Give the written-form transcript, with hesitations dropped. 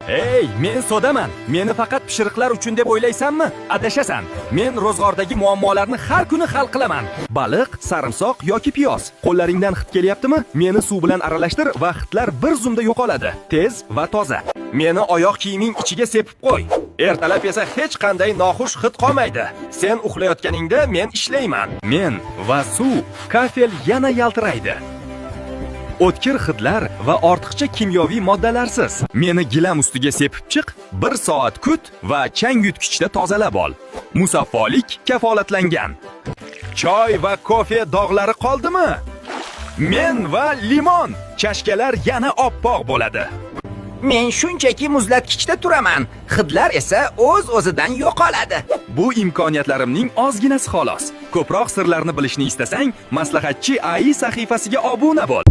Ey, men sodaman. Meni faqat pishiriqlar uchun deb o'ylaysanmi? Adashasan. Men ro'zg'ordagi muammolarni har kuni hal qilaman. Baliq, sarimsoq yoki piyoz. Qo'llaringdan hid kelyaptimi? Meni suv bilan aralashtir va hidlar bir zumda yo'qoladi. Tez va toza. Meni oyoq kiyiming ichiga sepib qo'y. Ertalab esa hech qanday noxush hid qolmaydi. Sen uxlayotganingda men ishlayman. Men va suv, kafel yana yaltiraydi. O'tkir hidlar va ortiqcha kimyoviy moddalarsiz. Meni gilam ustiga sepib chiq, 1 soat kut va chang yutgichda tozalab ol. Musaffolik kafolatlangan. Choy va kofe dog'lari qoldimi? Men va limon. Chashkalar yana oppoq bo'ladi. Men shunchaki muzlatgichda turaman, hidlar esa o'z-o'zidan yo'qoladi. Bu imkoniyatlarimning ozginasi xolos. Ko'proq sirlarni bilishni istasang, maslahatchi AI sahifasiga obuna bo'l.